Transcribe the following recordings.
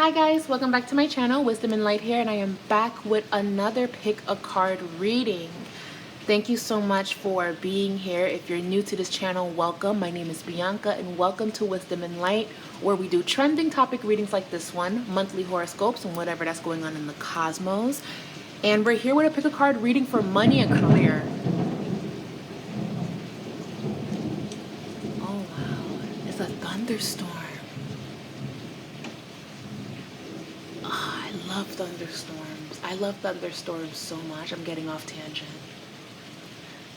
Hi guys, welcome back to my channel, Wisdom and Light here, and I am back with another pick a card reading. Thank you so much for being here. If you're new to this channel, welcome. My name is Bianca and welcome to Wisdom and Light, where we do trending topic readings like this one, monthly horoscopes and whatever that's going on in the cosmos. And we're here with a pick a card reading for money and career. Oh wow, it's a thunderstorm. I love thunderstorms. I love thunderstorms so much. I'm getting off tangent.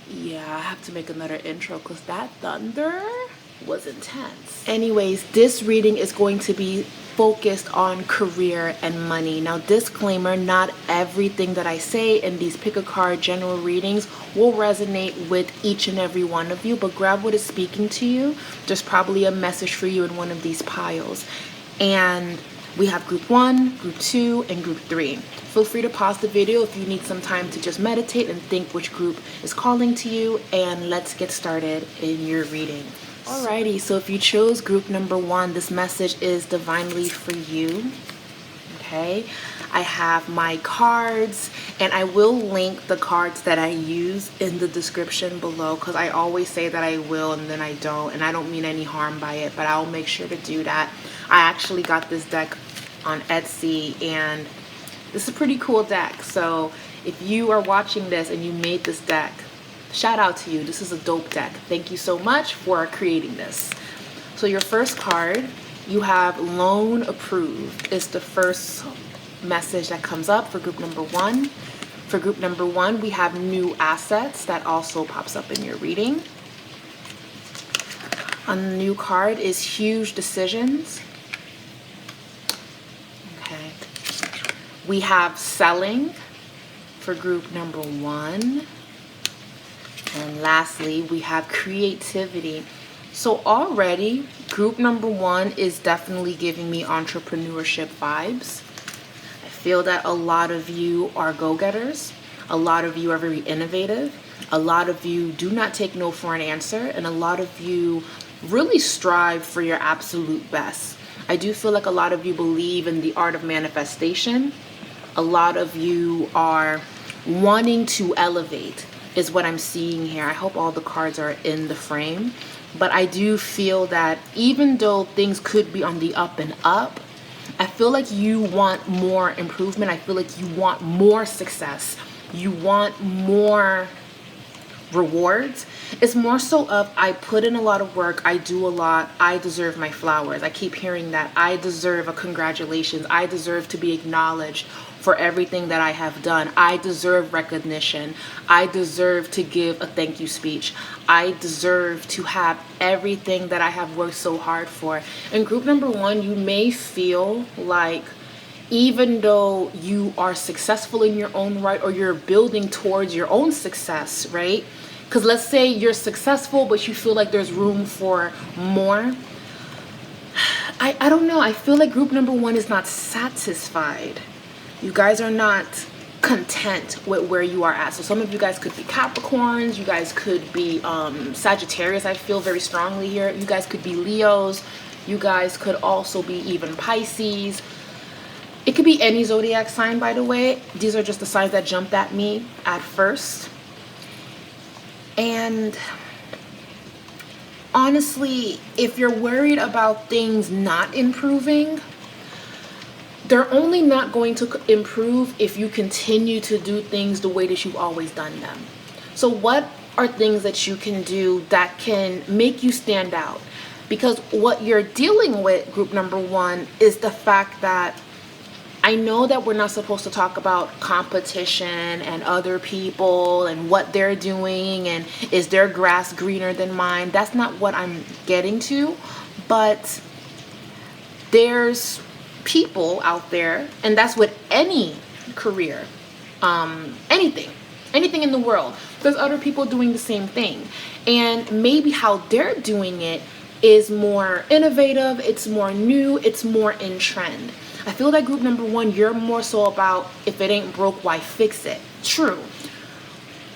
Yeah, I have to make another intro because that thunder was intense. Anyways, this reading is going to be focused on career and money. Now, disclaimer, not everything that I say in these pick a card general readings will resonate with each and every one of you, but grab what is speaking to you. There's probably a message for you in one of these piles. And we have group 1, group 2, and group 3. Feel free to pause the video if you need some time to just meditate and think which group is calling to you, and let's get started in your reading. Alrighty, so if you chose group number 1, this message is divinely for you. Okay, I have my cards, and I will link the cards that I use in the description below, because I always say that I will and then I don't, and I don't mean any harm by it, but I'll make sure to do that. I actually got this deck on Etsy, and this is a pretty cool deck. So if you are watching this and you made this deck, shout out to you. This is a dope deck. Thank you so much for creating this. So your first card, you have loan approved. It's the first message that comes up for group number 1. For group number 1, we have new assets. That also pops up in your reading. On the new card is huge decisions. Okay. We have selling for group number 1. And lastly, we have creativity. So already, group number 1 is definitely giving me entrepreneurship vibes. I feel that a lot of you are go-getters. A lot of you are very innovative. A lot of you do not take no for an answer. And a lot of you really strive for your absolute best. I do feel like a lot of you believe in the art of manifestation. A lot of you are wanting to elevate, is what I'm seeing here. I hope all the cards are in the frame. But I do feel that even though things could be on the up and up, I feel like you want more improvement. I feel like you want more success. You want more rewards. It's more so of, I put in a lot of work, I do a lot, I deserve my flowers. I keep hearing that. I deserve a congratulations. I deserve to be acknowledged for everything that I have done. I deserve recognition. I deserve to give a thank you speech. I deserve to have everything that I have worked so hard for. In group number 1, you may feel like even though you are successful in your own right, or you're building towards your own success, right? Because let's say you're successful, but you feel like there's room for more. I don't know. I feel like group number 1 is not satisfied. You guys are not content with where you are at. So some of you guys could be Capricorns. You guys could be Sagittarius. I feel very strongly here. You guys could be Leos. You guys could also be even Pisces. It could be any zodiac sign, by the way. These are just the signs that jumped at me at first. And honestly, if you're worried about things not improving, they're only not going to improve if you continue to do things the way that you've always done them. So what are things that you can do that can make you stand out? Because what you're dealing with, group number 1, is the fact that I know that we're not supposed to talk about competition and other people and what they're doing and is their grass greener than mine. That's not what I'm getting to. But there's people out there, and that's with any career, anything in the world. There's other people doing the same thing. And maybe how they're doing it is more innovative, it's more new, it's more in trend. I feel that group number 1, you're more so about, if it ain't broke, why fix it? True.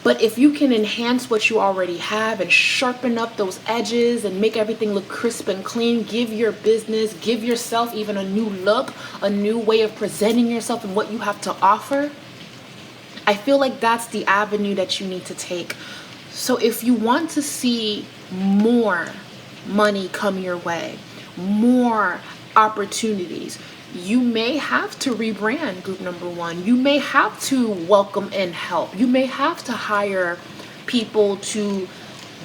But if you can enhance what you already have and sharpen up those edges and make everything look crisp and clean, give your business, give yourself even a new look, a new way of presenting yourself and what you have to offer, I feel like that's the avenue that you need to take. So if you want to see more money come your way, more opportunities, you may have to rebrand group number one. You may have to welcome in help. You may have to hire people to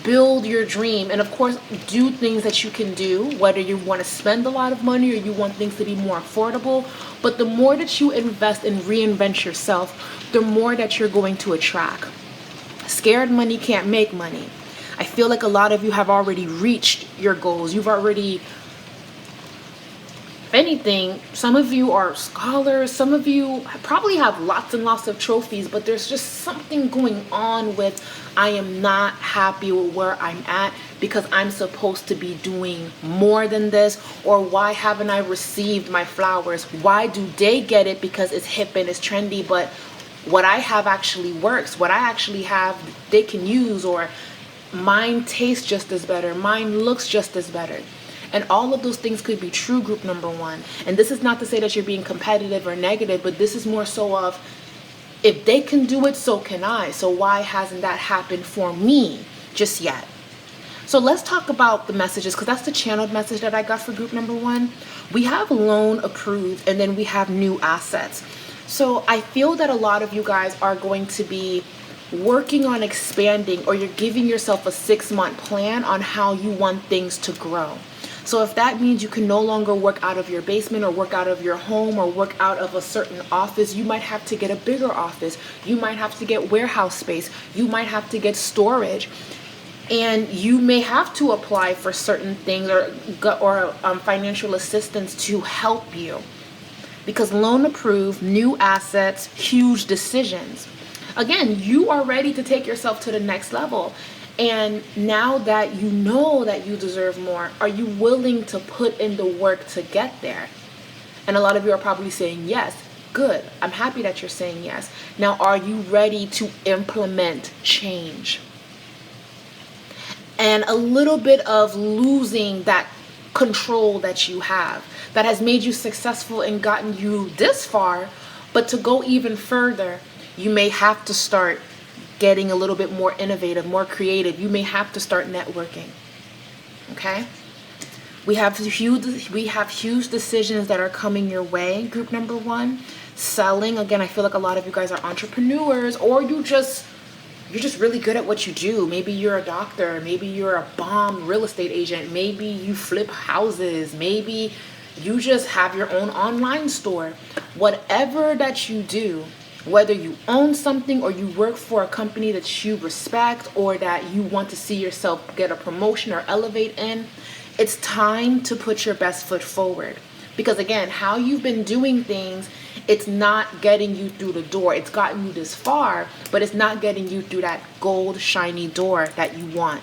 build your dream. And of course, do things that you can do, whether you want to spend a lot of money or you want things to be more affordable. But the more that you invest and reinvent yourself, the more that you're going to attract. Scared money can't make money. I feel like a lot of you have already reached your goals. You've already, if anything, some of you are scholars, some of you probably have lots and lots of trophies, but there's just something going on with, I am not happy with where I'm at because I'm supposed to be doing more than this, or why haven't I received my flowers? Why do they get it because it's hip and it's trendy, but what I have actually works, what I actually have they can use, or mine tastes just as better, mine looks just as better. And all of those things could be true, group number one. And this is not to say that you're being competitive or negative, but this is more so of, if they can do it, so can I. So why hasn't that happened for me just yet? So let's talk about the messages, because that's the channeled message that I got for group number one. We have loan approved, and then we have new assets. So I feel that a lot of you guys are going to be working on expanding, or you're giving yourself a 6-month plan on how you want things to grow. So if that means you can no longer work out of your basement or work out of your home or work out of a certain office, you might have to get a bigger office. You might have to get warehouse space. You might have to get storage. And you may have to apply for certain things or financial assistance to help you. Because loan approved, new assets, huge decisions. Again, you are ready to take yourself to the next level. And now that you know that you deserve more, are you willing to put in the work to get there? And a lot of you are probably saying yes. Good. I'm happy that you're saying yes. Now, are you ready to implement change? And a little bit of losing that control that you have, that has made you successful and gotten you this far, but to go even further, you may have to start getting a little bit more innovative, more creative. You may have to start networking. Okay? We have huge decisions that are coming your way. Group number one, selling. Again, I feel like a lot of you guys are entrepreneurs, or you're just really good at what you do. Maybe you're a doctor, maybe you're a bomb real estate agent, maybe you flip houses, maybe you just have your own online store. Whatever that you do, whether you own something or you work for a company that you respect or that you want to see yourself get a promotion or elevate in, it's time to put your best foot forward. Because again, how you've been doing things, it's not getting you through the door. It's gotten you this far, but it's not getting you through that gold shiny door that you want.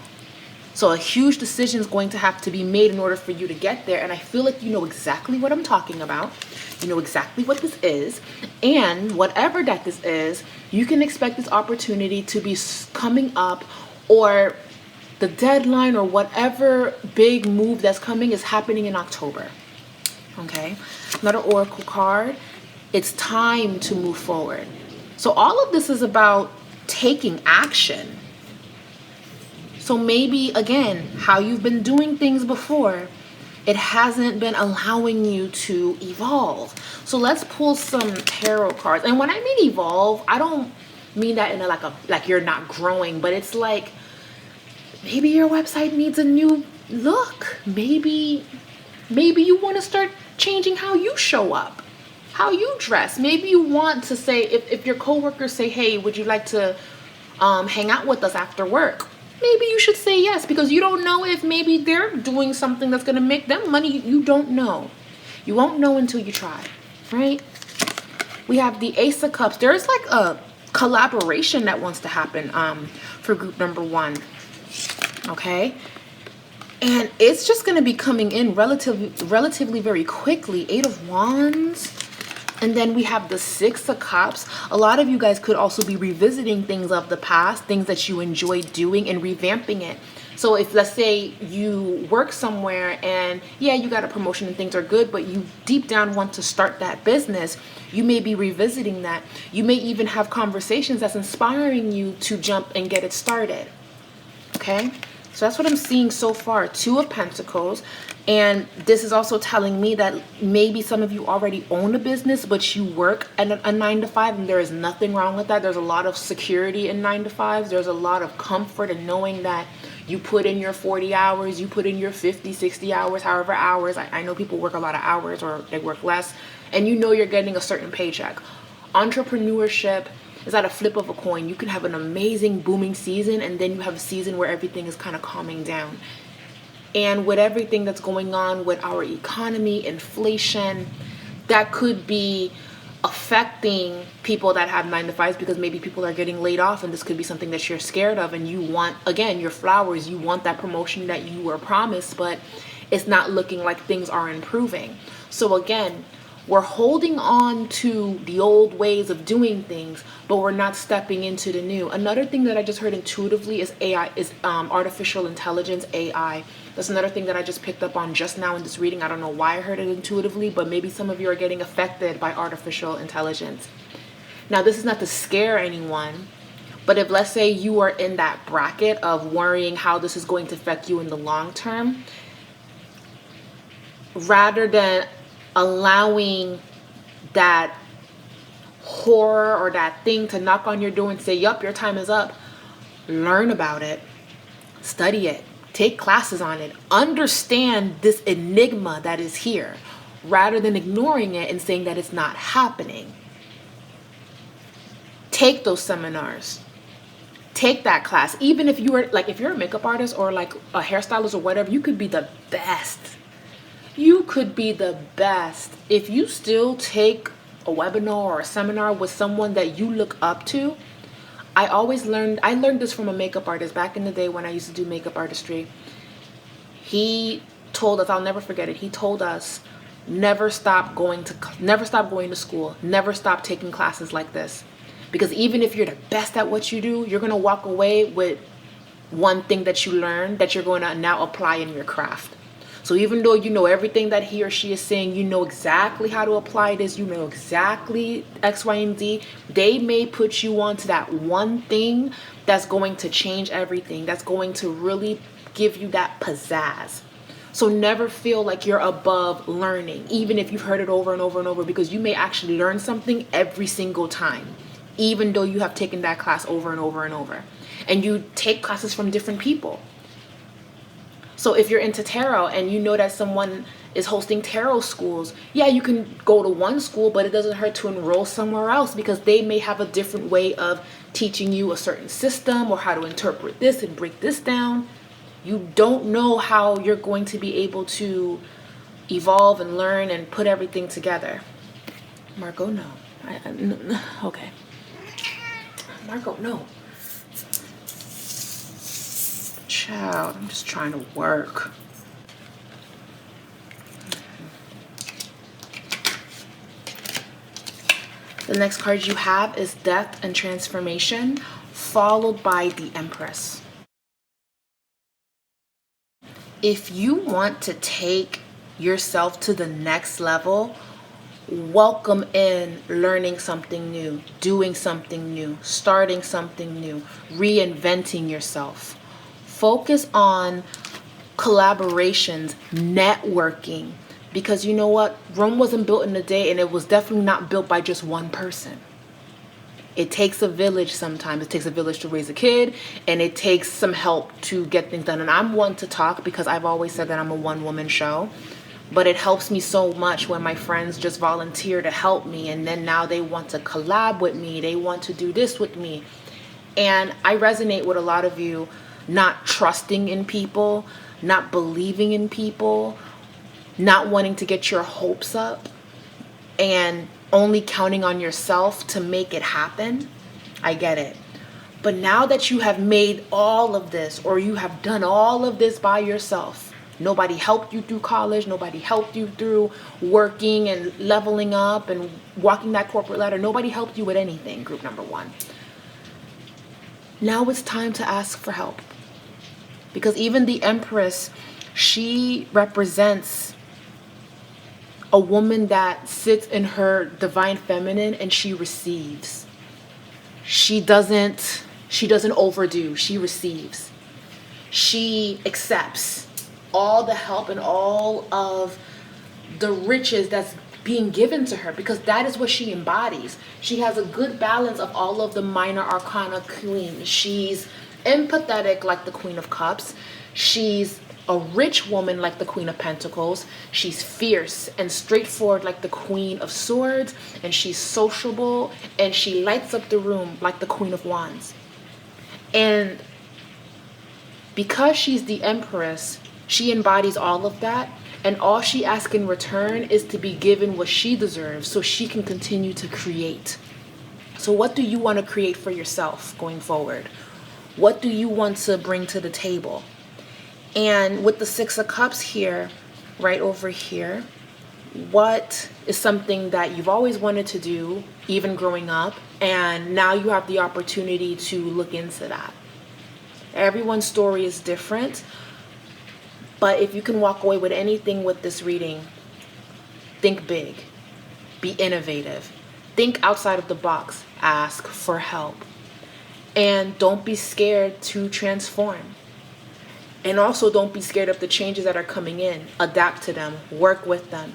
So a huge decision is going to have to be made in order for you to get there. And I feel like you know exactly what I'm talking about. You know exactly what this is. And whatever that this is, you can expect this opportunity to be coming up, or the deadline or whatever big move that's coming is happening in October. Okay? Another oracle card. It's time to move forward. So all of this is about taking action. So maybe, again, how you've been doing things before, it hasn't been allowing you to evolve. So let's pull some tarot cards. And when I mean evolve, I don't mean that in like you're not growing, but it's like maybe your website needs a new look. Maybe you want to start changing how you show up, how you dress. Maybe you want to say, if your coworkers say, hey, would you like to hang out with us after work? Maybe you should say yes, because you don't know if maybe they're doing something that's going to make them money. You don't know. You won't know until you try, right? We have the Ace of Cups. There's like a collaboration that wants to happen for group number one, okay? And it's just going to be coming in relatively very quickly. 8 of Wands. And then we have the Six of Cups. A lot of you guys could also be revisiting things of the past, things that you enjoyed doing and revamping it. So if, let's say, you work somewhere and yeah, you got a promotion and things are good, but you deep down want to start that business, you may be revisiting that. You may even have conversations that's inspiring you to jump and get it started. Okay? So that's what I'm seeing so far. Two of Pentacles. And this is also telling me that maybe some of you already own a business, but you work at a 9-to-5, and there is nothing wrong with that. There's a lot of security in 9-to-5s. There's a lot of comfort in knowing that you put in your 40 hours, you put in your 50, 60 hours, however hours. I know people work a lot of hours or they work less, and you know you're getting a certain paycheck. Entrepreneurship is at a flip of a coin. You can have an amazing booming season, and then you have a season where everything is kind of calming down. And with everything that's going on with our economy, inflation, that could be affecting people that have 9-to-5s, because maybe people are getting laid off, and this could be something that you're scared of, and you want, again, your flowers, you want that promotion that you were promised, but it's not looking like things are improving. So again, we're holding on to the old ways of doing things, but we're not stepping into the new. Another thing that I just heard intuitively is AI, is artificial intelligence, AI. That's another thing that I just picked up on just now in this reading. I don't know why I heard it intuitively, but maybe some of you are getting affected by artificial intelligence. Now, this is not to scare anyone, but if, let's say, you are in that bracket of worrying how this is going to affect you in the long term, rather than allowing that horror or that thing to knock on your door and say, yup, your time is up, learn about it, study it, take classes on it, understand this enigma that is here, rather than ignoring it and saying that it's not happening. Take those seminars, take that class. Even if you are like, if you're a makeup artist or like a hairstylist or whatever, you could be the best. You could be the best if you still take a webinar or a seminar with someone that you look up to. I learned this from a makeup artist back in the day when I used to do makeup artistry. He told us, I'll never forget it. He told us, never stop going to school, never stop taking classes like this. Because even if you're the best at what you do, you're going to walk away with one thing that you learned that you're going to now apply in your craft. So even though you know everything that he or she is saying, you know exactly how to apply this, you know exactly X, Y, and Z, they may put you onto that one thing that's going to change everything, that's going to really give you that pizzazz. So never feel like you're above learning, even if you've heard it over and over and over, because you may actually learn something every single time, even though you have taken that class over and over and over. And you take classes from different people. So if you're into tarot and you know that someone is hosting tarot schools, yeah, you can go to one school, but it doesn't hurt to enroll somewhere else, because they may have a different way of teaching you a certain system or how to interpret this and break this down. You don't know how you're going to be able to evolve and learn and put everything together. Marco, no. Okay. Marco, no. Child, I'm just trying to work. The next card you have is Death and Transformation, followed by the Empress. If you want to take yourself to the next level, welcome in learning something new, doing something new, starting something new, reinventing yourself. Focus on collaborations, networking, because you know what? Rome wasn't built in a day, and it was definitely not built by just one person. It takes a village sometimes. It takes a village to raise a kid, and it takes some help to get things done. And I'm one to talk because I've always said that I'm a one-woman show. But it helps me so much when my friends just volunteer to help me, and then now they want to collab with me. They want to do this with me. And I resonate with a lot of you not trusting in people, not believing in people, not wanting to get your hopes up, and only counting on yourself to make it happen. I get it. But now that you have made all of this, or you have done all of this by yourself, Nobody helped you through college. Nobody helped you through working and leveling up and walking that corporate ladder. Nobody helped you with anything, group number one. Now it's time to ask for help. Because even the Empress, she represents a woman that sits in her divine feminine and she receives. She doesn't overdo. She receives. She accepts all the help and all of the riches that's being given to her, because that is what she embodies. She has a good balance of all of the minor arcana queen. She's empathetic like the Queen of Cups. She's a rich woman like the Queen of Pentacles. She's fierce and straightforward like the Queen of Swords. And she's sociable and she lights up the room like the Queen of Wands. And because she's the Empress, she embodies all of that. And all she asks in return is to be given what she deserves so she can continue to create. So what do you want to create for yourself going forward? What do you want to bring to the table? And with the Six of Cups here, right over here, what is something that you've always wanted to do, even growing up, and now you have the opportunity to look into that? Everyone's story is different. But if you can walk away with anything with this reading, think big, be innovative, think outside of the box, ask for help, and don't be scared to transform. And also don't be scared of the changes that are coming in. Adapt to them, work with them.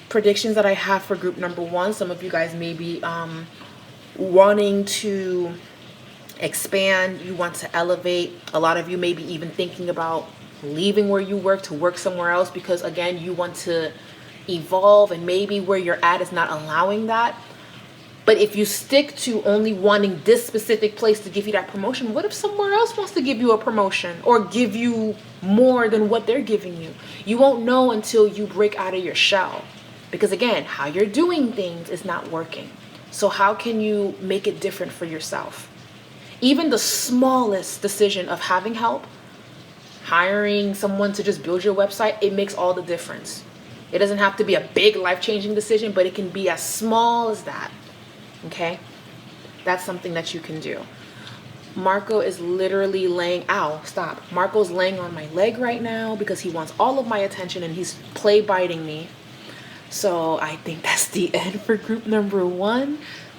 Predictions that I have for group number one, some of you guys may be wanting to expand, you want to elevate. A lot of you may be even thinking about leaving where you work to work somewhere else because, again, you want to evolve and maybe where you're at is not allowing that. But if you stick to only wanting this specific place to give you that promotion, what if somewhere else wants to give you a promotion or give you more than what they're giving you? You won't know until you break out of your shell. Because again, how you're doing things is not working. So how can you make it different for yourself? Even the smallest decision of having help, hiring someone to just build your website, it makes all the difference. It doesn't have to be a big life-changing decision, but it can be as small as that. Okay? That's something that you can do. Marco is literally laying, Marco's laying on my leg right now because he wants all of my attention and he's play biting me. So I think that's the end for group number one.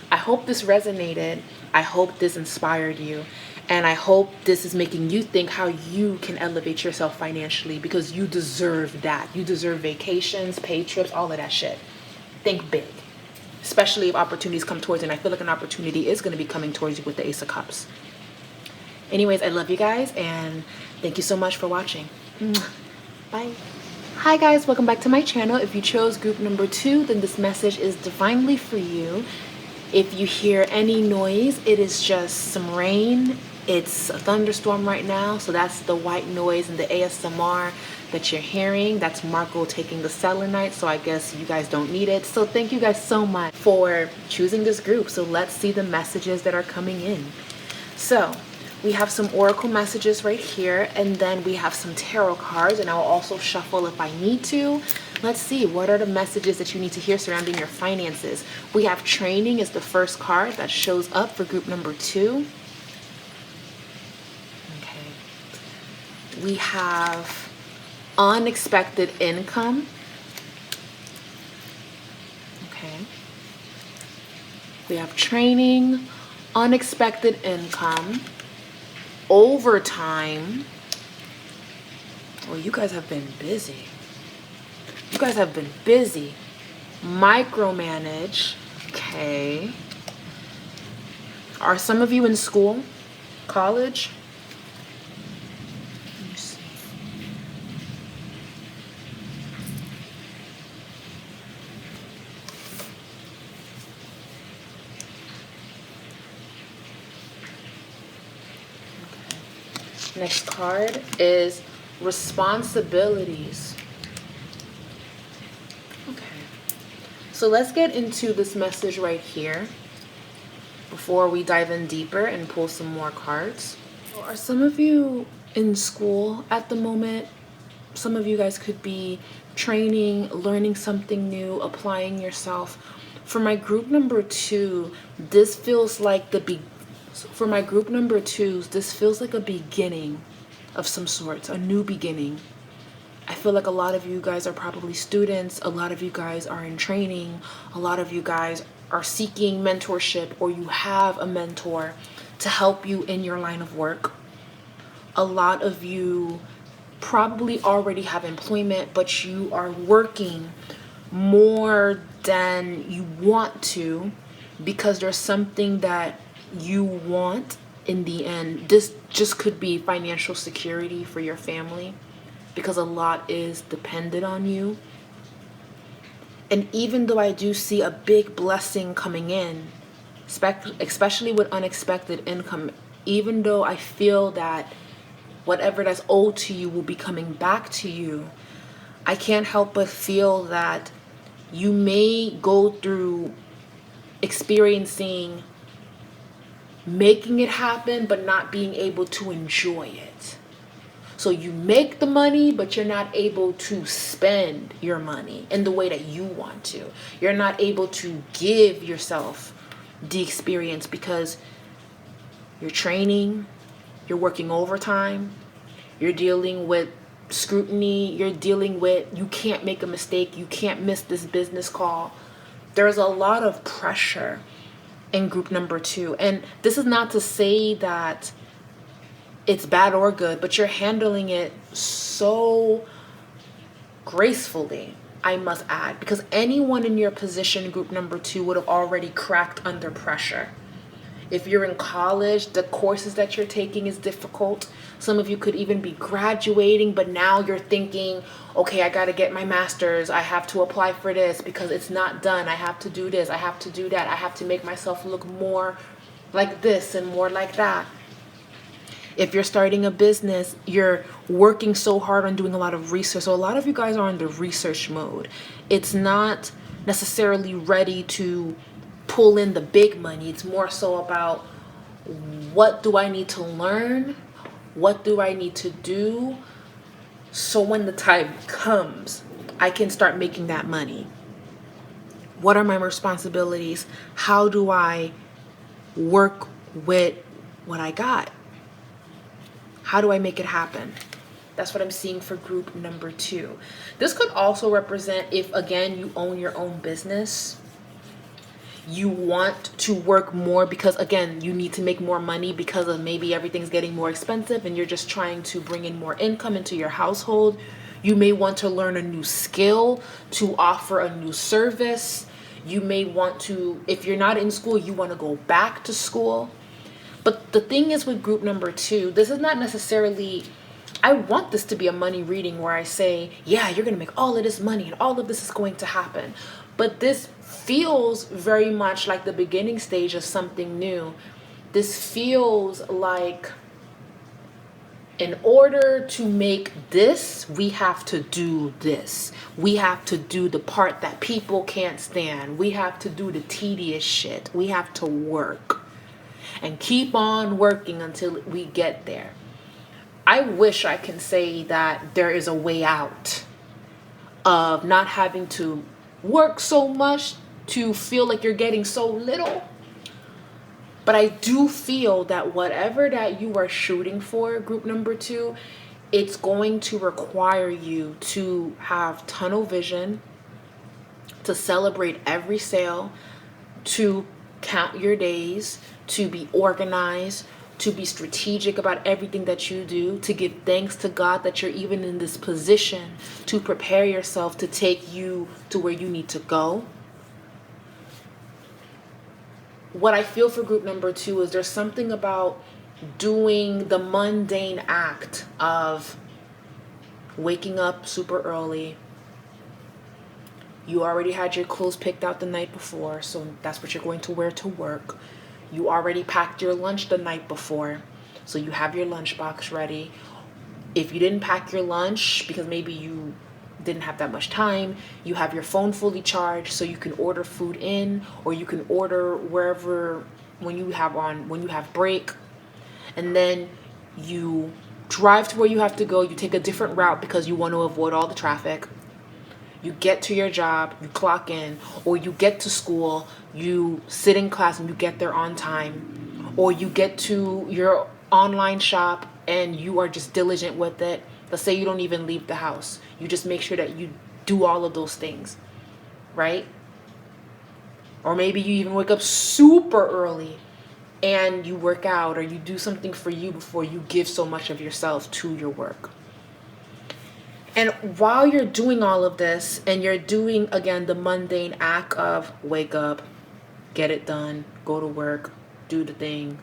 I hope this resonated. I hope this inspired you. And I hope this is making you think how you can elevate yourself financially, because you deserve that. You deserve vacations, paid trips, all of that shit. Think big, especially if opportunities come towards you. And I feel like an opportunity is going to be coming towards you with the Ace of Cups. Anyways, I love you guys and thank you so much for watching. Bye. Hi guys, welcome back to my channel. If you chose group number two, then this message is divinely for you. If you hear any noise, it is just some rain. It's a thunderstorm right now, so that's the white noise and the ASMR that you're hearing. That's Marco taking the selenite, so I guess you guys don't need it. So thank you guys so much for choosing this group. So let's see the messages that are coming in. So we have some oracle messages right here, and then we have some tarot cards, and I'll also shuffle if I need to. Let's see, what are the messages that you need to hear surrounding your finances? We have training is the first card that shows up for group number two. Okay. We have unexpected income. Okay. We have training, unexpected income, overtime. Well, you guys have been busy. You guys have been busy. Micromanage. Okay. Are some of you in school? College? Let me see. Okay. Next card is responsibilities. So let's get into this message right here before we dive in deeper and pull some more cards. Are some of you in school at the moment? Some of you guys could be training, learning something new, applying yourself. For my group number 2, this feels like for my group number 2s, this feels like a beginning of some sorts, a new beginning. I feel like a lot of you guys are probably students, a lot of you guys are in training, a lot of you guys are seeking mentorship, or you have a mentor to help you in your line of work. A lot of you probably already have employment, but you are working more than you want to because there's something that you want in the end. This just could be financial security for your family because a lot is dependent on you. And even though I do see a big blessing coming in, especially with unexpected income, even though I feel that whatever that's owed to you will be coming back to you, I can't help but feel that you may go through experiencing making it happen but not being able to enjoy it. So you make the money, but you're not able to spend your money in the way that you want to. You're not able to give yourself the experience because you're training, you're working overtime, you're dealing with scrutiny, you're dealing with, you can't make a mistake, you can't miss this business call. There's a lot of pressure in group number 2. And this is not to say that it's bad or good, but you're handling it so gracefully, I must add, because anyone in your position, group number 2, would have already cracked under pressure. If you're in college, the courses that you're taking is difficult. Some of you could even be graduating, but now you're thinking, okay, I got to get my master's. I have to apply for this because it's not done. I have to do this. I have to do that. I have to make myself look more like this and more like that. If you're starting a business, you're working so hard on doing a lot of research. So a lot of you guys are in the research mode. It's not necessarily ready to pull in the big money. It's more so about, what do I need to learn? What do I need to do? So when the time comes, I can start making that money. What are my responsibilities? How do I work with what I got? How do I make it happen? That's what I'm seeing for group number 2. This could also represent if, again, you own your own business. You want to work more because, again, you need to make more money because of maybe everything's getting more expensive and you're just trying to bring in more income into your household. You may want to learn a new skill to offer a new service. You may want to, if you're not in school, you want to go back to school. But the thing is with group number 2, this is not necessarily, I want this to be a money reading where I say, yeah, you're going to make all of this money and all of this is going to happen. But this feels very much like the beginning stage of something new. This feels like, in order to make this, we have to do this. We have to do the part that people can't stand. We have to do the tedious shit. We have to work and keep on working until we get there. I wish I can say that there is a way out of not having to work so much to feel like you're getting so little. But I do feel that whatever that you are shooting for, group number 2, it's going to require you to have tunnel vision, to celebrate every sale, to count your days, to be organized, to be strategic about everything that you do, to give thanks to God that you're even in this position, to prepare yourself to take you to where you need to go. What I feel for group number 2 is there's something about doing the mundane act of waking up super early. You already had your clothes picked out the night before, so that's what you're going to wear to work. You already packed your lunch the night before, so you have your lunchbox ready. If you didn't pack your lunch because maybe you didn't have that much time, you have your phone fully charged so you can order food in, or you can order wherever when you have break. And then you drive to where you have to go. You take a different route because you want to avoid all the traffic. You get to your job, you clock in, or you get to school, you sit in class and you get there on time, or you get to your online shop and you are just diligent with it. Let's say you don't even leave the house. You just make sure that you do all of those things, right? Or maybe you even wake up super early and you work out, or you do something for you before you give so much of yourself to your work. And while you're doing all of this, and you're doing, again, the mundane act of wake up, get it done, go to work, do the thing,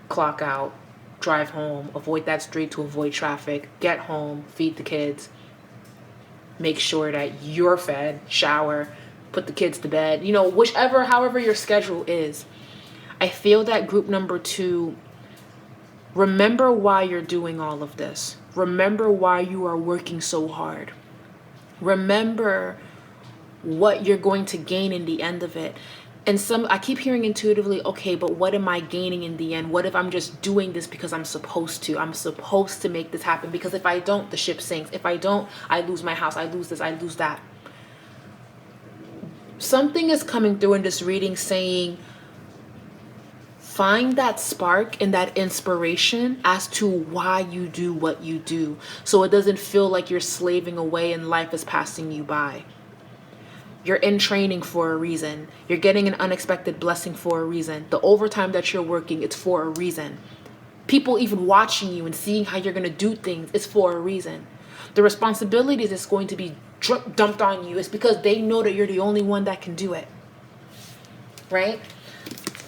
clock out, drive home, avoid that street to avoid traffic, get home, feed the kids, make sure that you're fed, shower, put the kids to bed, however your schedule is. I feel that group number 2, remember why you're doing all of this. Remember why you are working so hard. Remember what you're going to gain in the end of it. And I keep hearing intuitively, okay, but what am I gaining in the end? What if I'm just doing this because I'm supposed to? I'm supposed to make this happen, because if I don't, the ship sinks. If I don't, I lose my house, I lose this, I lose that. Something is coming through in this reading saying, find that spark and that inspiration as to why you do what you do, so it doesn't feel like you're slaving away and life is passing you by. You're in training for a reason. You're getting an unexpected blessing for a reason. The overtime that you're working, it's for a reason. People even watching you and seeing how you're going to do things is for a reason. The responsibilities that's going to be dumped on you is because they know that you're the only one that can do it. Right?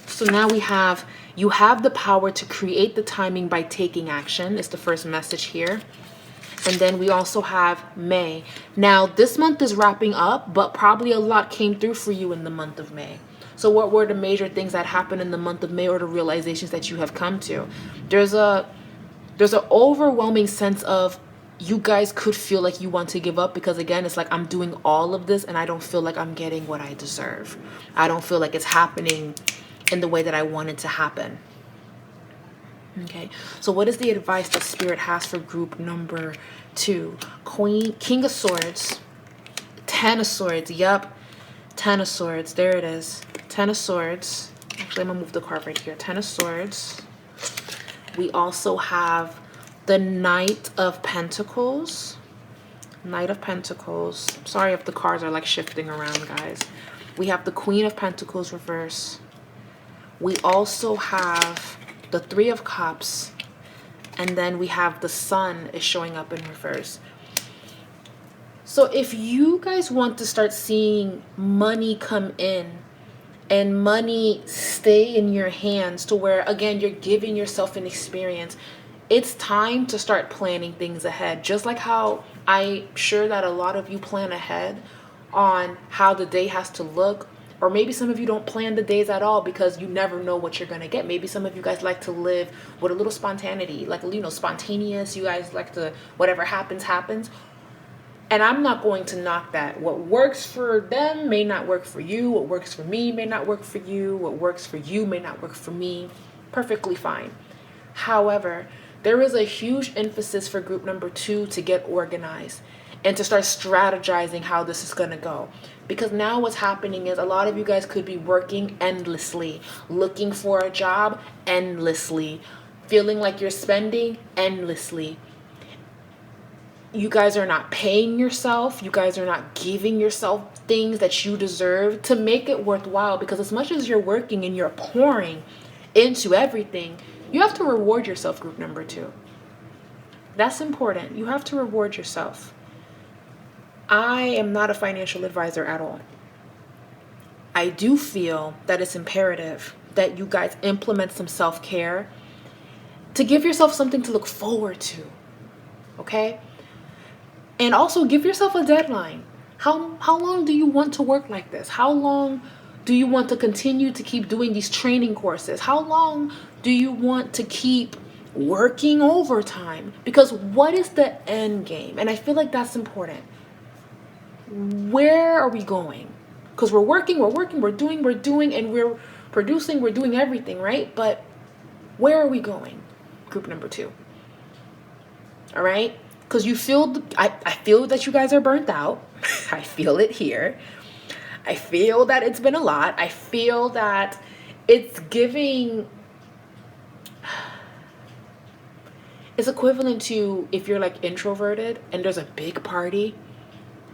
So now you have the power to create the timing by taking action. It's the first message here. And then we also have May. Now, this month is wrapping up, but probably a lot came through for you in the month of May. So what were the major things that happened in the month of May, or the realizations that you have come to? There's an overwhelming sense of you guys could feel like you want to give up, because again, it's like, I'm doing all of this and I don't feel like I'm getting what I deserve. I don't feel like it's happening in the way that I want it to happen. Okay, so what is the advice that Spirit has for group number 2? King of Swords, 10 of Swords. Yep, 10 of Swords. There it is. 10 of Swords. Actually, I'm gonna move the card right here. 10 of Swords. We also have the Knight of Pentacles. Knight of Pentacles. Sorry if the cards are like shifting around, guys. We have the Queen of Pentacles reverse. We also have the Three of Cups, and then we have the Sun is showing up in reverse. So if you guys want to start seeing money come in and money stay in your hands, to where, again, you're giving yourself an experience, it's time to start planning things ahead. Just like how I'm sure that a lot of you plan ahead on how the day has to look. Or maybe some of you don't plan the days at all because you never know what you're going to get. Maybe some of you guys like to live with a little spontaneity, like, spontaneous. You guys like to, whatever happens, happens. And I'm not going to knock that. What works for them may not work for you. What works for me may not work for you. What works for you may not work for me. Perfectly fine. However, there is a huge emphasis for group number 2 to get organized and to start strategizing how this is going to go. Because now what's happening is a lot of you guys could be working endlessly, looking for a job endlessly, feeling like you're spending endlessly. You guys are not paying yourself. You guys are not giving yourself things that you deserve to make it worthwhile. Because as much as you're working and you're pouring into everything, you have to reward yourself, group number 2. That's important. You have to reward yourself. I am not a financial advisor at all. I do feel that it's imperative that you guys implement some self-care to give yourself something to look forward to, okay? And also give yourself a deadline. How long do you want to work like this? How long do you want to continue to keep doing these training courses? How long do you want to keep working overtime? Because what is the end game? And I feel like that's important. Where are we going? Because we're working, we're doing, and we're producing, we're doing everything, right? But where are we going? Group number 2. All right? Because you feel, I feel that you guys are burnt out. I feel it here. I feel that it's been a lot. I feel that it's giving, it's equivalent to if you're like introverted and there's a big party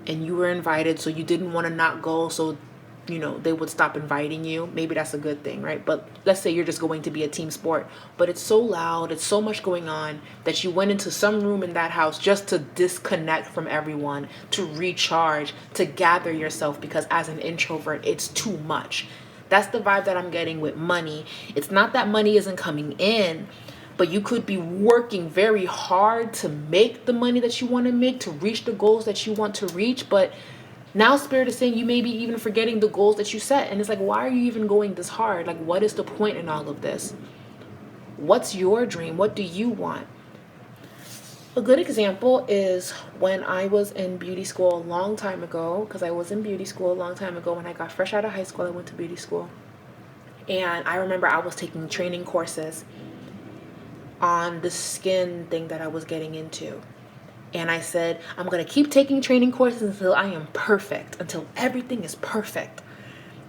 and you were invited, so you didn't want to not go, so they would stop inviting you. Maybe that's a good thing, right? But let's say you're just going to be a team sport, but it's so loud, it's so much going on that you went into some room in that house just to disconnect from everyone, to recharge, to gather yourself, because as an introvert, it's too much. That's the vibe that I'm getting with money. It's not that money isn't coming in, but you could be working very hard to make the money that you want to make, to reach the goals that you want to reach, but now Spirit is saying you may be even forgetting the goals that you set. And it's like, why are you even going this hard? Like, what is the point in all of this? What's your dream? What do you want? A good example is when I was in beauty school a long time ago, because I was in beauty school a long time ago. When I got fresh out of high school, I went to beauty school. And I remember I was taking training courses on the skin thing that I was getting into. And I said, I'm going to keep taking training courses until I am perfect, until everything is perfect.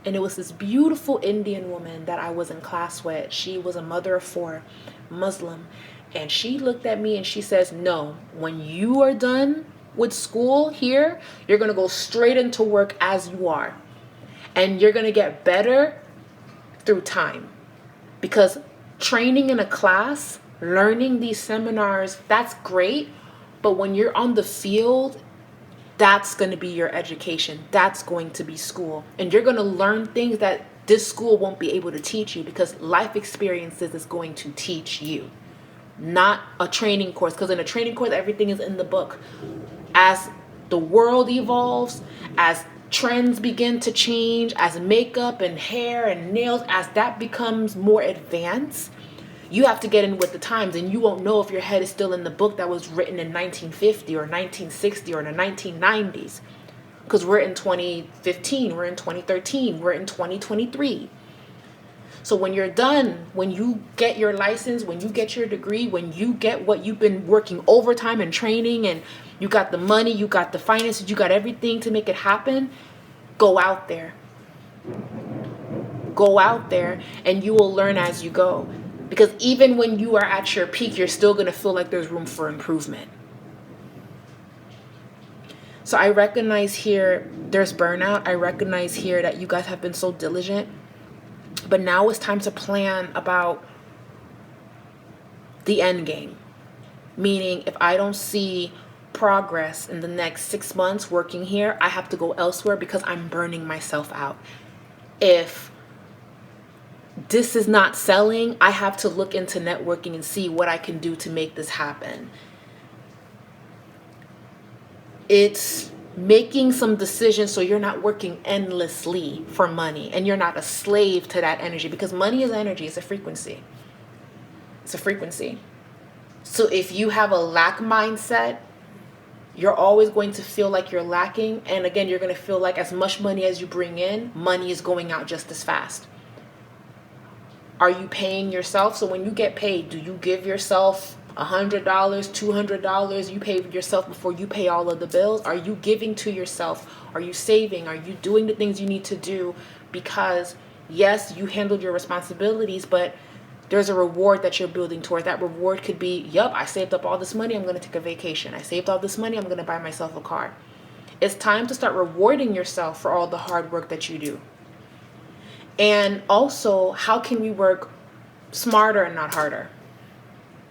And it was this beautiful Indian woman that I was in class with. She was a mother of 4, Muslim. And she looked at me and she says, no, when you are done with school here, you're going to go straight into work as you are. And you're going to get better through time. Because training in a class, learning these seminars, that's great. But when you're on the field, that's going to be your education. That's going to be school. And you're going to learn things that this school won't be able to teach you, because life experiences is going to teach you, not a training course. Because in a training course, everything is in the book. As the world evolves, as trends begin to change, as makeup and hair and nails, as that becomes more advanced, you have to get in with the times, and you won't know if your head is still in the book that was written in 1950 or 1960 or in the 1990s. Because we're in 2015, we're in 2013, we're in 2023. So when you're done, when you get your license, when you get your degree, when you get what you've been working overtime and training, and you got the money, you got the finances, you got everything to make it happen, go out there. Go out there and you will learn as you go. Because even when you are at your peak, you're still going to feel like there's room for improvement. So I recognize here there's burnout. I recognize here that you guys have been so diligent. But now it's time to plan about the end game. Meaning, if I don't see progress in the next 6 months working here, I have to go elsewhere because I'm burning myself out. If this is not selling, I have to look into networking and see what I can do to make this happen. It's making some decisions so you're not working endlessly for money and you're not a slave to that energy, because money is energy. It's a frequency. It's a frequency. So if you have a lack mindset, you're always going to feel like you're lacking. And again, you're going to feel like as much money as you bring in, money is going out just as fast. Are you paying yourself? So when you get paid, do you give yourself $100, $200? You pay yourself before you pay all of the bills? Are you giving to yourself? Are you saving? Are you doing the things you need to do? Because yes, you handled your responsibilities, but there's a reward that you're building toward. That reward could be, yup, I saved up all this money, I'm going to take a vacation. I saved all this money, I'm going to buy myself a car. It's time to start rewarding yourself for all the hard work that you do. And also, how can we work smarter and not harder?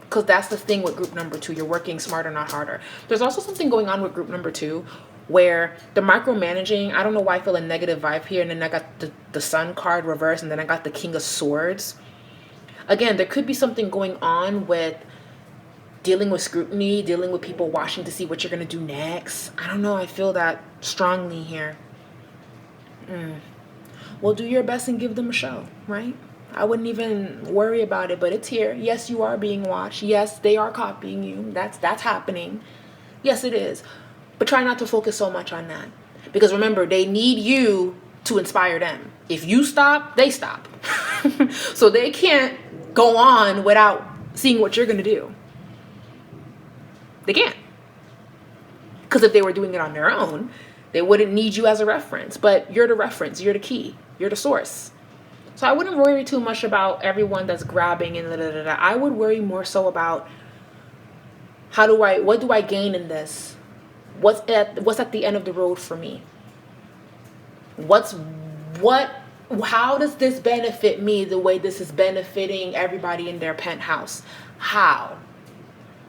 Because that's the thing with group number 2. You're working smarter, not harder. There's also something going on with group number 2 where the micromanaging, I don't know why I feel a negative vibe here. And then I got the Sun card reversed, and then I got the King of Swords. Again, there could be something going on with dealing with scrutiny, dealing with people watching to see what you're going to do next. I don't know. I feel that strongly here. Well, do your best and give them a show, right? I wouldn't even worry about it, but it's here. Yes, you are being watched. Yes, they are copying you. That's happening. Yes, it is. But try not to focus so much on that. Because remember, they need you to inspire them. If you stop, they stop. So they can't go on without seeing what you're going to do. They can't. Because if they were doing it on their own, they wouldn't need you as a reference. But you're the reference. You're the key. You're the source. So I wouldn't worry too much about everyone that's grabbing and I would worry more so about what do I gain in this? What's at the end of the road for me? How does this benefit me the way this is benefiting everybody in their penthouse? How?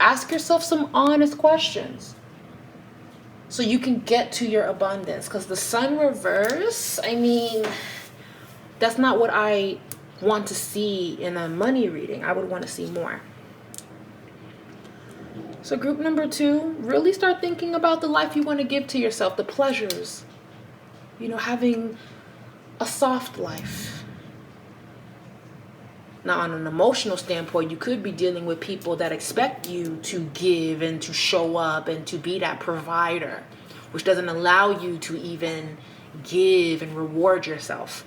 Ask yourself some honest questions so you can get to your abundance. Because the sun reverse, I mean, that's not what I want to see in a money reading. I would want to see more. So group number 2, really start thinking about the life you want to give to yourself, the pleasures. You know, having a soft life. Now, on an emotional standpoint, you could be dealing with people that expect you to give and to show up and to be that provider, which doesn't allow you to even give and reward yourself.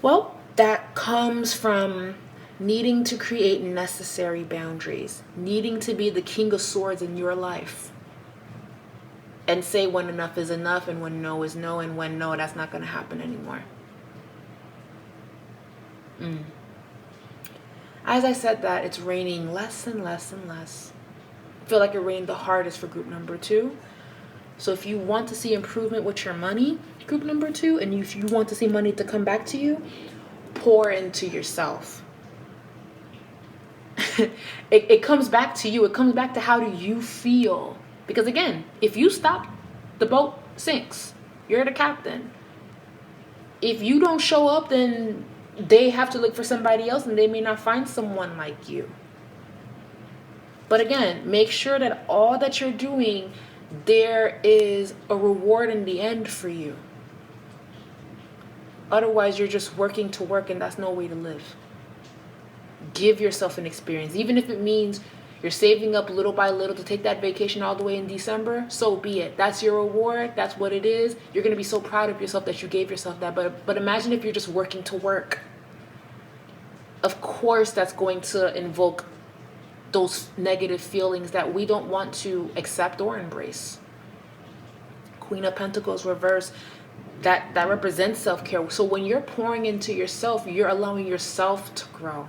Well, that comes from needing to create necessary boundaries, needing to be the king of swords in your life, and say when enough is enough and when no is no, and when no, that's not going to happen anymore. As I said that, it's raining less and less and less. I feel like it rained the hardest for group number 2. So if you want to see improvement with your money, group number 2, and if you want to see money to come back to you, pour into yourself. It comes back to you. It comes back to how do you feel? Because again, if you stop, the boat sinks. You're the captain. If you don't show up, then they have to look for somebody else and they may not find someone like you. But again, make sure that all that you're doing, there is a reward in the end for you. Otherwise, you're just working to work, and that's no way to live. Give yourself an experience. Even if it means you're saving up little by little to take that vacation all the way in December, so be it. That's your reward. That's what it is. You're going to be so proud of yourself that you gave yourself that. But imagine if you're just working to work. Of course, that's going to invoke those negative feelings that we don't want to accept or embrace. Queen of Pentacles reverse. That represents self-care. So when you're pouring into yourself, you're allowing yourself to grow.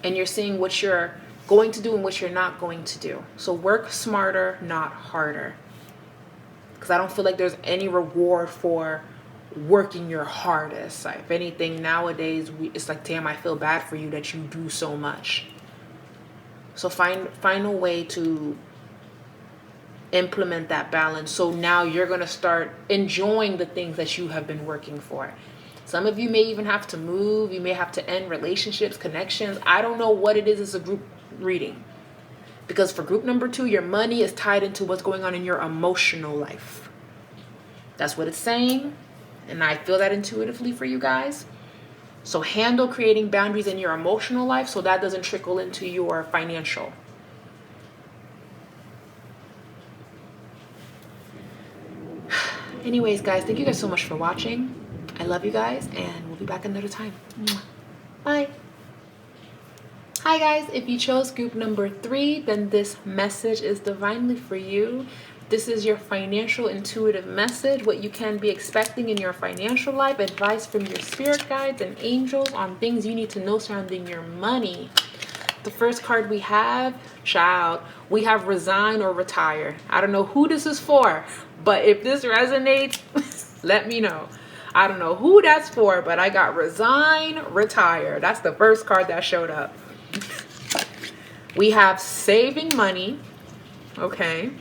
And you're seeing what you're going to do and what you're not going to do. So work smarter, not harder. Because I don't feel like there's any reward for working your hardest. Like, if anything, nowadays, it's like, damn, I feel bad for you that you do so much. So find a way to implement that balance. So now you're going to start enjoying the things that you have been working for. Some of you may even have to move. You may have to end relationships, connections. I don't know what it is as a group reading. Because for group number 2, your money is tied into what's going on in your emotional life. That's what it's saying. And I feel that intuitively for you guys. So handle creating boundaries in your emotional life so that doesn't trickle into your financial. Anyways, guys, thank you guys so much for watching. I love you guys, and we'll be back another time. Bye. Hi, guys. If you chose group number 3, then this message is divinely for you. This is your financial intuitive message, what you can be expecting in your financial life, advice from your spirit guides and angels on things you need to know surrounding your money. The first card we have, child, we have resign or retire. I don't know who this is for, but if this resonates, let me know. I don't know who that's for, but I got resign, retire. That's the first card that showed up. We have saving money. Okay.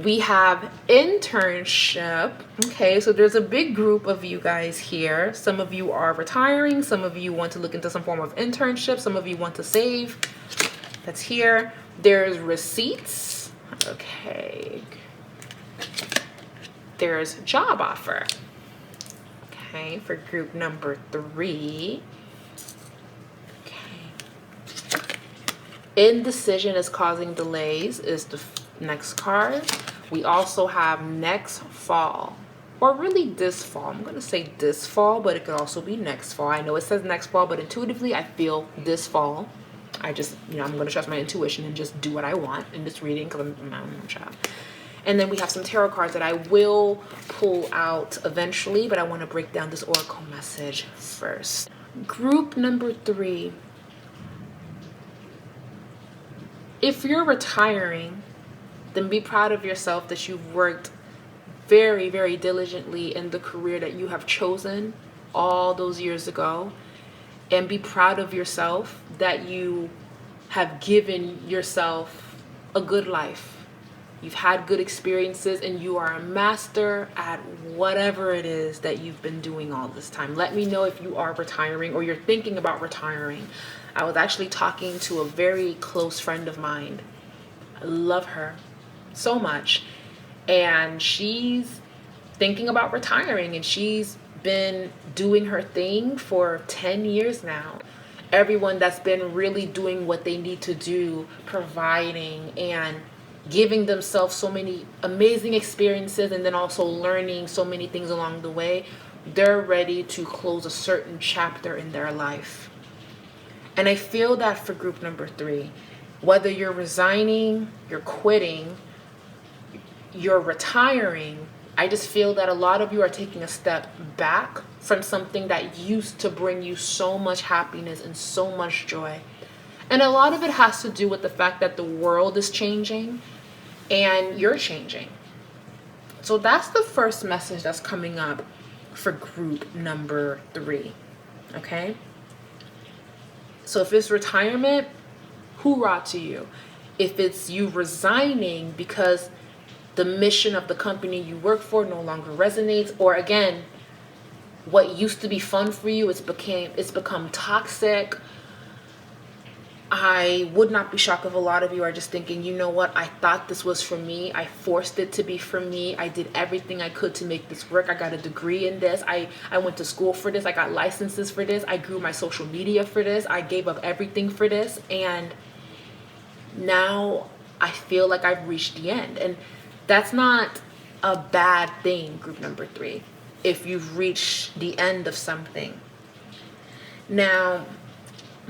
We have internship. Okay, so there's a big group of you guys here. Some of you are retiring. Some of you want to look into some form of internship. Some of you want to save. That's here. There's receipts. Okay. There's job offer. Okay, for group number 3. Okay. Indecision is causing delays is the next card. We also have next fall, or really this fall. I'm going to say this fall, but it could also be next fall. I know it says next fall, but intuitively I feel this fall. I just, I'm going to trust my intuition and just do what I want in this reading because I'm a child. And then we have some tarot cards that I will pull out eventually, but I want to break down this oracle message first. Group number 3. If you're retiring, then be proud of yourself that you've worked very, very diligently in the career that you have chosen all those years ago. And be proud of yourself that you have given yourself a good life. You've had good experiences and you are a master at whatever it is that you've been doing all this time. Let me know if you are retiring or you're thinking about retiring. I was actually talking to a very close friend of mine. I love her so much. And she's thinking about retiring, and she's been doing her thing for 10 years now. Everyone that's been really doing what they need to do, providing and giving themselves so many amazing experiences, and then also learning so many things along the way, they're ready to close a certain chapter in their life. And I feel that for group number 3, whether you're resigning, you're quitting, you're retiring, I just feel that a lot of you are taking a step back from something that used to bring you so much happiness and so much joy. And a lot of it has to do with the fact that the world is changing and you're changing. So that's the first message that's coming up for group number 3. Okay? So if it's retirement, hoorah to you. If it's you resigning because the mission of the company you work for no longer resonates, or again, what used to be fun for you, it's become toxic. I would not be shocked if a lot of you are just thinking, you know what, I thought this was for me. I forced it to be for me. I did everything I could to make this work. I got a degree in this. I went to school for this. I got licenses for this. I grew my social media for this. I gave up everything for this. And now I feel like I've reached the end. And that's not a bad thing, group number 3, if you've reached the end of something. Now,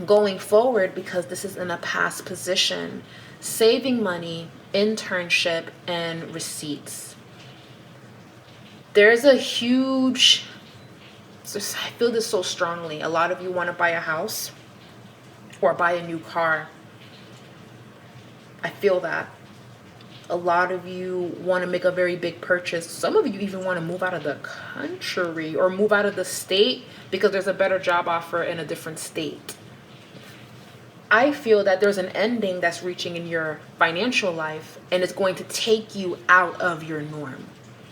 going forward, because this is in a past position, saving money, internship, and receipts. There's a huge, I feel this so strongly. A lot of you want to buy a house or buy a new car. I feel that. A lot of you want to make a very big purchase. Some of you even want to move out of the country or move out of the state because there's a better job offer in a different state. I feel that there's an ending that's reaching in your financial life, and it's going to take you out of your norm.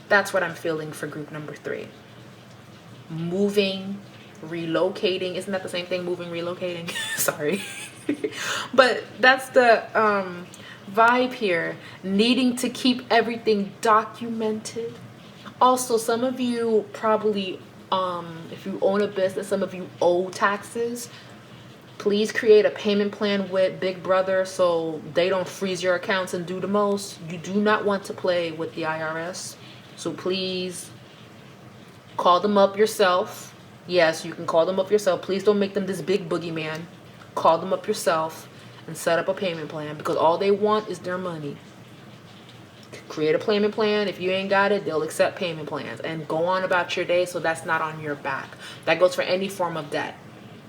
That's what I'm feeling for group number 3. Moving, relocating. Isn't that the same thing? Moving, relocating. Sorry. But that's the vibe here. Needing to keep everything documented. Also, some of you probably, if you own a business, some of you owe taxes. Please create a payment plan with Big Brother so they don't freeze your accounts and do the most. You do not want to play with the IRS. So please call them up yourself. Yes, you can call them up yourself. Please don't make them this big boogeyman. Call them up yourself and set up a payment plan, because all they want is their money. Create a payment plan. If you ain't got it, they'll accept payment plans and go on about your day, so that's not on your back. That goes for any form of debt.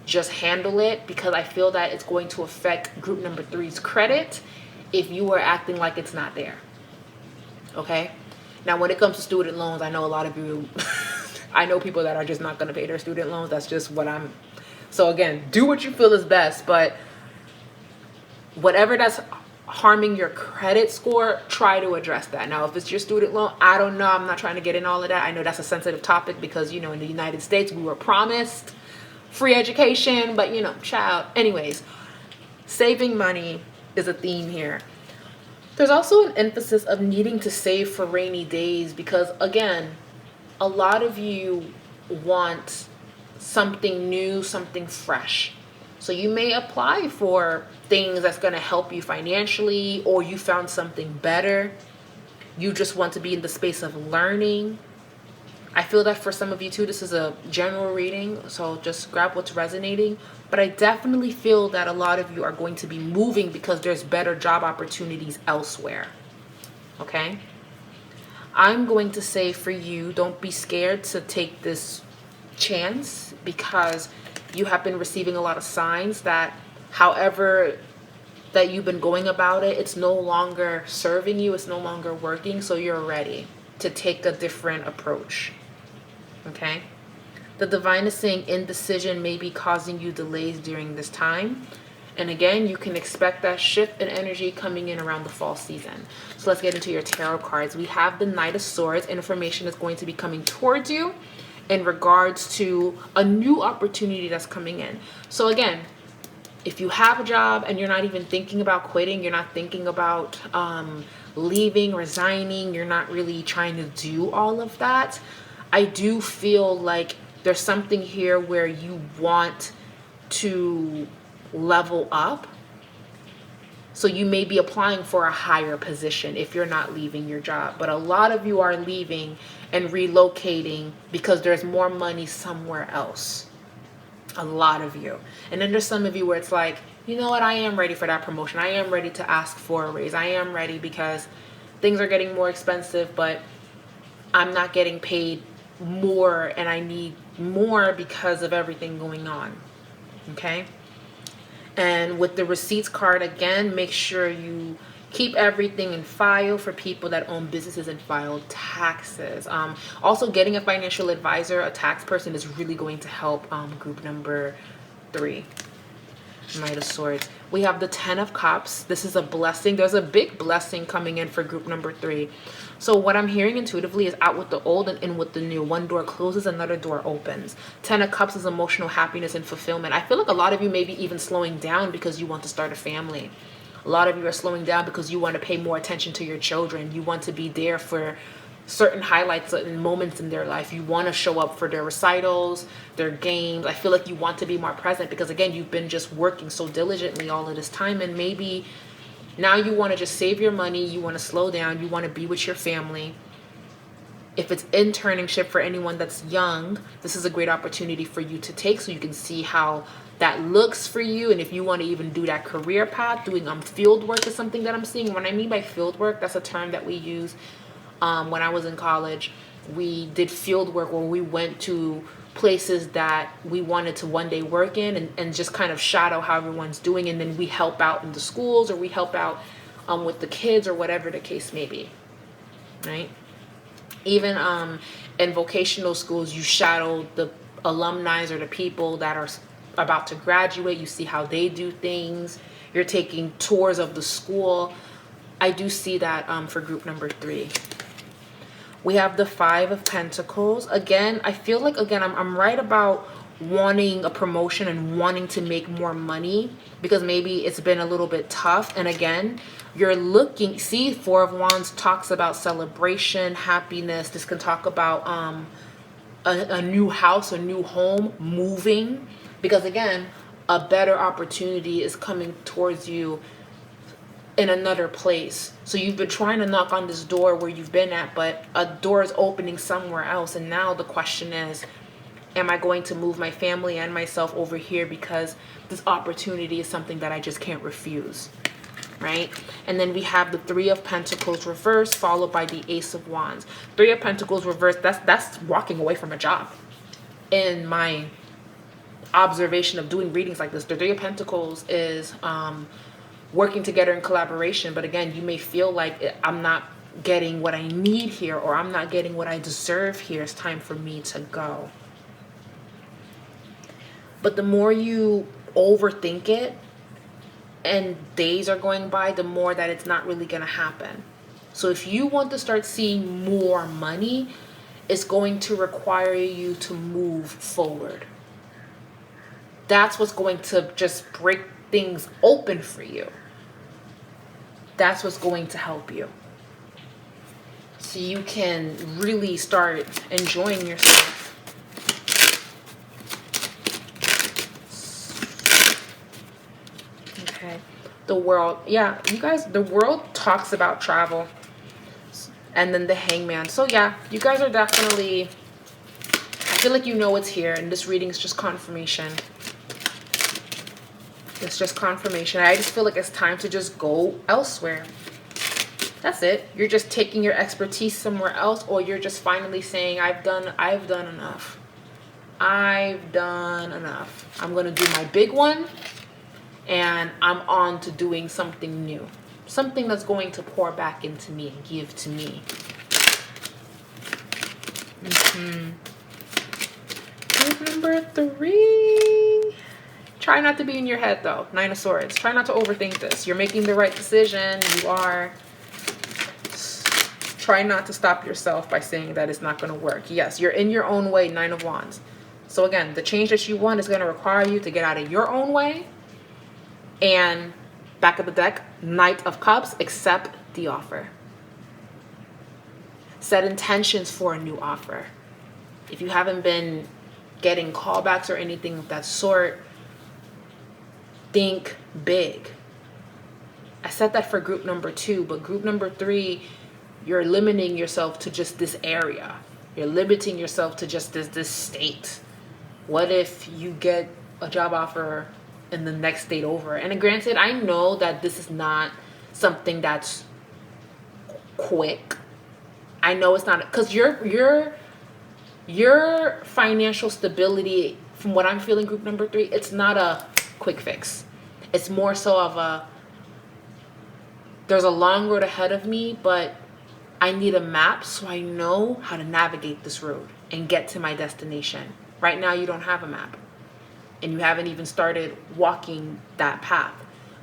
Just handle it, because I feel that it's going to affect group number 3's credit if you are acting like it's not there. Okay? Now, when it comes to student loans, I know a lot of you, I know people that are just not going to pay their student loans. That's just what I'm. So again, do what you feel is best, but whatever that's harming your credit score, try to address that. Now, if it's your student loan, I don't know. I'm not trying to get in all of that. I know that's a sensitive topic because, in the United States, we were promised free education, but child. Anyways, saving money is a theme here. There's also an emphasis of needing to save for rainy days because, again, a lot of you want something new, something fresh. So you may apply for things that's going to help you financially, or you found something better. You just want to be in the space of learning. I feel that for some of you too, this is a general reading, so just grab what's resonating. But I definitely feel that a lot of you are going to be moving because there's better job opportunities elsewhere. Okay? I'm going to say for you, don't be scared to take this chance, because you have been receiving a lot of signs that however that you've been going about it, it's no longer serving you, it's no longer working, so you're ready to take a different approach. Okay? The divine is saying indecision may be causing you delays during this time. And again, you can expect that shift in energy coming in around the fall season. So let's get into your tarot cards. We have the Knight of Swords. Information is going to be coming towards you in regards to a new opportunity that's coming in. So again, if you have a job and you're not even thinking about quitting, you're not thinking about leaving, resigning, you're not really trying to do all of that, I do feel like there's something here where you want to level up. So you may be applying for a higher position if you're not leaving your job. But a lot of you are leaving and relocating because there's more money somewhere else. A lot of you. And then there's some of you where it's like, you know what, I am ready for that promotion. I am ready to ask for a raise. I am ready because things are getting more expensive, but I'm not getting paid more and I need more because of everything going on. Okay? And with the receipts card, again, make sure you keep everything in file for people that own businesses and file taxes. Also, getting a financial advisor, a tax person, is really going to help group number 3. Knight of Swords. We have the 10 of Cups. This is a blessing. There's a big blessing coming in for group number 3. So what I'm hearing intuitively is out with the old and in with the new. One door closes, another door opens. 10 of Cups is emotional happiness and fulfillment. I feel like a lot of you may be even slowing down because you want to start a family. A lot of you are slowing down because you want to pay more attention to your children. You want to be there for certain highlights and moments in their life. You want to show up for their recitals, their games. I feel like you want to be more present because, again, you've been just working so diligently all of this time, and maybe now you want to just save your money. You want to slow down. You want to be with your family. If it's internship for anyone that's young, this is a great opportunity for you to take so you can see how that looks for you. And if you want to even do that career path, doing field work is something that I'm seeing. When I mean by field work, that's a term that we use. When I was in college, we did field work where we went to places that we wanted to one day work in and just kind of shadow how everyone's doing. And then we help out in the schools, or we help out with the kids, or whatever the case may be, right? Even in vocational schools, you shadow the alumni or the people that are about to graduate. You see how they do things. You're taking tours of the school. I do see that for group number 3. We have the 5 of Pentacles. Again, I feel like, again, I'm right about wanting a promotion and wanting to make more money because maybe it's been a little bit tough. And again, you're looking, see, 4 of Wands talks about celebration, happiness. This can talk about a new house, a new home, moving. Because again, a better opportunity is coming towards you in another place. So you've been trying to knock on this door where you've been at, but a door is opening somewhere else. And now the question is, am I going to move my family and myself over here because this opportunity is something that I just can't refuse, right? And then we have the 3 of Pentacles reversed, followed by the Ace of Wands. 3 of Pentacles reversed, that's walking away from a job. In my observation of doing readings like this, the 3 of Pentacles is working together in collaboration. But again, you may feel like I'm not getting what I need here, or I'm not getting what I deserve here. It's time for me to go. But the more you overthink it and days are going by, the more that it's not really going to happen. So if you want to start seeing more money, it's going to require you to move forward. That's what's going to just break things open for you. That's what's going to help you. So you can really start enjoying yourself. Okay. The world. Yeah, you guys, the world talks about travel. And then the Hangman. So yeah, you guys are definitely feel like you know it's here, and this reading is just confirmation. It's just confirmation. I just feel like it's time to just go elsewhere. That's it. You're just taking your expertise somewhere else, or you're just finally saying, I've done enough. I've done enough. I'm going to do my big one, and I'm on to doing something new. Something that's going to pour back into me and give to me. Group number 3. Try not to be in your head, though. 9 of Swords. Try not to overthink this. You're making the right decision. You are. Try not to stop yourself by saying that it's not going to work. Yes, you're in your own way. 9 of Wands. So again, the change that you want is going to require you to get out of your own way. And back of the deck, Knight of Cups, accept the offer. Set intentions for a new offer. If you haven't been getting callbacks or anything of that sort, think big. I said that for group number 2, but group number 3, you're limiting yourself to just this area. You're limiting yourself to just this state. What if you get a job offer in the next state over? And granted, I know that this is not something that's quick. I know it's not, because your financial stability, from what I'm feeling, group number 3, it's not a quick fix. It's more so of there's a long road ahead of me, but I need a map so I know how to navigate this road and get to my destination. Right now, you don't have a map, and you haven't even started walking that path.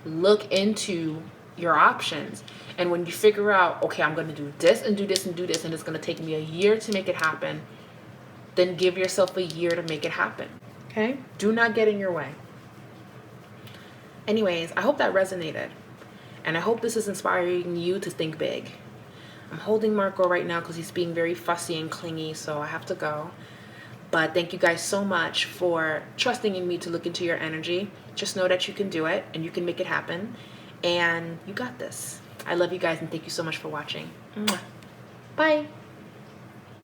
Look into your options, and when you figure out, okay, I'm going to do this and do this and do this, and it's going to take me a year to make it happen, then give yourself a year to make it happen. Okay? Do not get in your way. Anyways, I hope that resonated, and I hope this is inspiring you to think big. I'm holding Marco right now because he's being very fussy and clingy, so I have to go. But thank you guys so much for trusting in me to look into your energy. Just know that you can do it and you can make it happen. And you got this. I love you guys and thank you so much for watching. Bye.